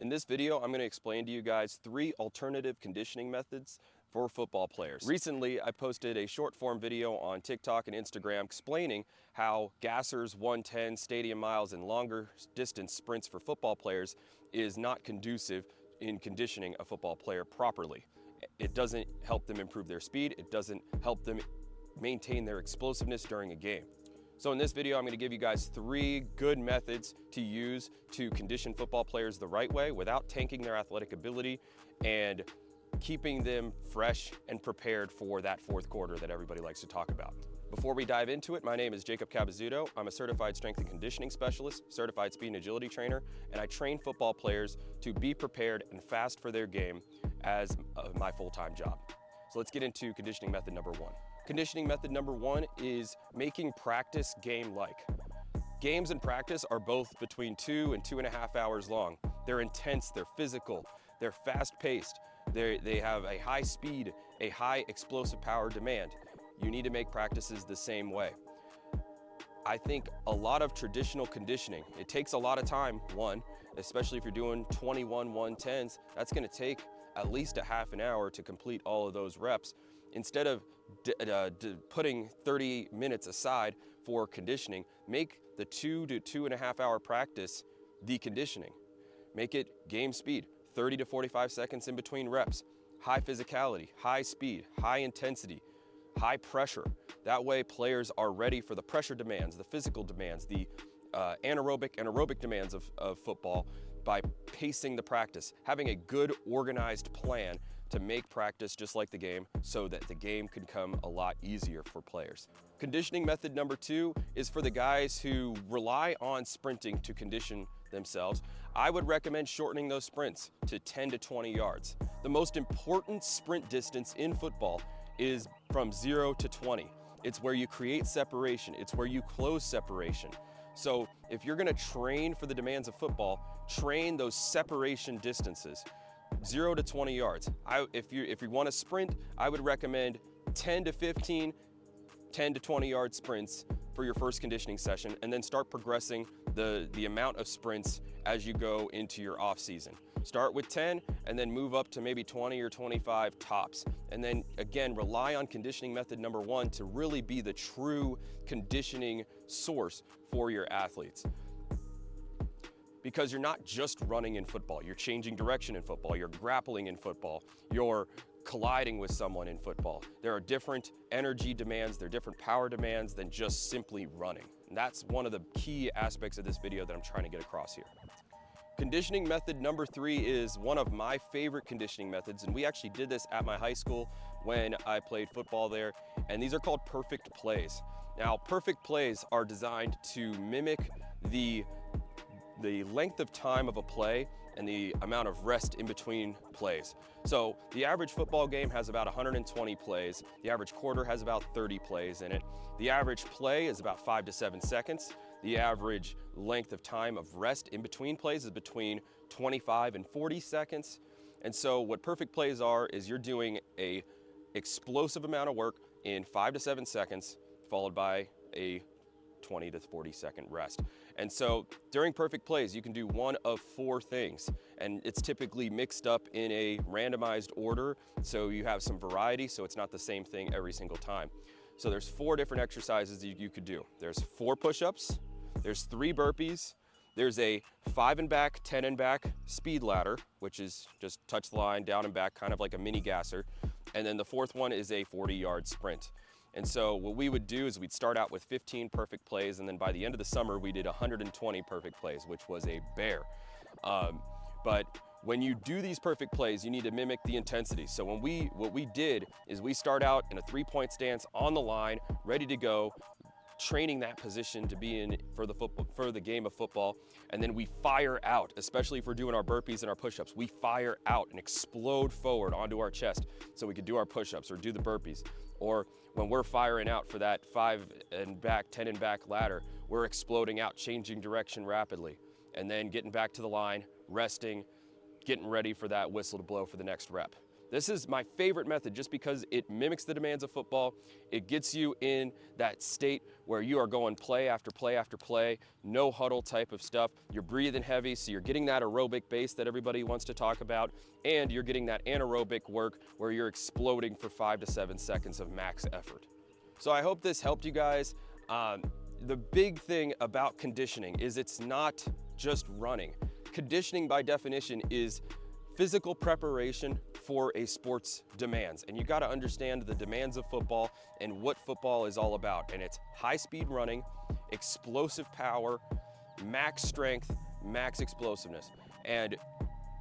In this video, I'm going to explain to you guys 3 alternative conditioning methods for football players. Recently, I posted a short form video on TikTok and Instagram explaining how Gasser's 110 stadium miles and longer distance sprints for football players is not conducive in conditioning a football player properly. It doesn't help them improve their speed. It doesn't help them maintain their explosiveness during a game. So in this video, I'm going to give you guys 3 good methods to use to condition football players the right way without tanking their athletic ability and keeping them fresh and prepared for that fourth quarter that everybody likes to talk about. Before we dive into it, my name is Jacob Cabazzuto. I'm a certified strength and conditioning specialist, certified speed and agility trainer, and I train football players to be prepared and fast for their game as my full-time job. So let's get into conditioning method number 1. Conditioning method number 1 is making practice game-like. Games and practice are both between 2 and 2.5 hours long. They're intense, they're physical, they're fast-paced, they have a high speed, a high explosive power demand. You need to make practices the same way. I think a lot of traditional conditioning, it takes a lot of time, especially if you're doing 21 110s, that's gonna take at least a half an hour to complete all of those reps. Instead of putting 30 minutes aside for conditioning, make the 2 to 2.5 hour practice the conditioning. Make it game speed, 30 to 45 seconds in between reps, high physicality, high speed, high intensity, high pressure. That way players are ready for the pressure demands, the physical demands, the anaerobic and aerobic demands of football by pacing the practice, having a good organized plan to make practice just like the game so that the game can come a lot easier for players. Conditioning method number 2 is for the guys who rely on sprinting to condition themselves. I would recommend shortening those sprints to 10 to 20 yards. The most important sprint distance in football is from 0 to 20. It's where you create separation. It's where you close separation. So if you're gonna train for the demands of football, train those separation distances. 0 to 20 yards. If you want to sprint, I would recommend 10 to 15, 10 to 20 yard sprints for your first conditioning session, and then start progressing the amount of sprints as you go into your off season. Start with 10 and then move up to maybe 20 or 25 tops. And then again, rely on conditioning method number 1 to really be the true conditioning source for your athletes. Because you're not just running in football, you're changing direction in football, you're grappling in football, you're colliding with someone in football. There are different energy demands, there are different power demands than just simply running. And that's one of the key aspects of this video that I'm trying to get across here. Conditioning method number 3 is one of my favorite conditioning methods, and we actually did this at my high school when I played football there, and these are called perfect plays. Now, perfect plays are designed to mimic the length of time of a play and the amount of rest in between plays. So the average football game has about 120 plays. The average quarter has about 30 plays in it. The average play is about 5 to 7 seconds. The average length of time of rest in between plays is between 25 and 40 seconds. And so what perfect plays are is you're doing a explosive amount of work in 5 to 7 seconds, followed by a 20 to 40 second rest. And so during perfect plays, you can do one of 4 things, and it's typically mixed up in a randomized order, so you have some variety, so it's not the same thing every single time. So there's 4 different exercises you could do. There's 4 push-ups, there's 3 burpees, there's a 5 and back, 10 and back speed ladder, which is just touch the line, down and back, kind of like a mini gasser. And then the 4th one is a 40-yard sprint. And so what we would do is we'd start out with 15 perfect plays, and then by the end of the summer, we did 120 perfect plays, which was a bear. But when you do these perfect plays, you need to mimic the intensity. So what we did is we start out in a 3-point stance on the line, ready to go, training that position to be in for the game of football, and then we fire out, especially if we're doing our burpees and our push-ups. We fire out and explode forward onto our chest so we could do our push-ups or do the burpees. Or when we're firing out for that 5 and back, 10 and back ladder, we're exploding out, changing direction rapidly, and then getting back to the line, resting, getting ready for that whistle to blow for the next rep. This is my favorite method just because it mimics the demands of football. It gets you in that state where you are going play after play after play, no huddle type of stuff. You're breathing heavy, so you're getting that aerobic base that everybody wants to talk about, and you're getting that anaerobic work where you're exploding for 5 to 7 seconds of max effort. So I hope this helped you guys. The big thing about conditioning is it's not just running. Conditioning by definition is physical preparation for a sport's demands. And you got to understand the demands of football and what football is all about. And it's high speed running, explosive power, max strength, max explosiveness, and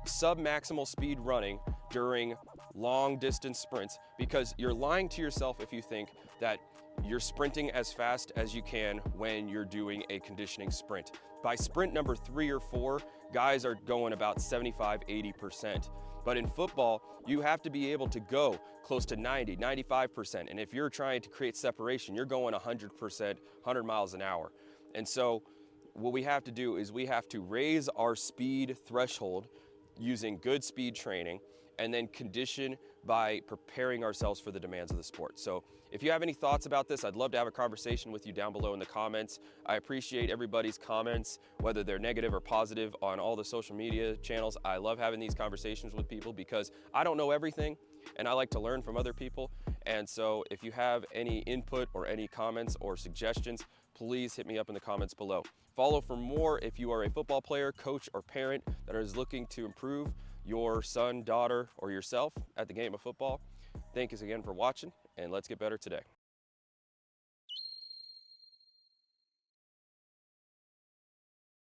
sub-maximal speed running during long distance sprints, because you're lying to yourself if you think that you're sprinting as fast as you can when you're doing a conditioning sprint. By sprint number 3 or 4, guys are going about 75–80%. But in football, you have to be able to go close to 90–95%. And if you're trying to create separation, you're going 100%, 100 miles an hour. And so what we have to do is we have to raise our speed threshold using good speed training, and then condition by preparing ourselves for the demands of the sport. So if you have any thoughts about this, I'd love to have a conversation with you down below in the comments. I appreciate everybody's comments, whether they're negative or positive, on all the social media channels. I love having these conversations with people because I don't know everything, and I like to learn from other people. And so if you have any input or any comments or suggestions, please hit me up in the comments below. Follow for more if you are a football player, coach, or parent that is looking to improve your son, daughter, or yourself at the game of football. Thank you again for watching, and let's get better today.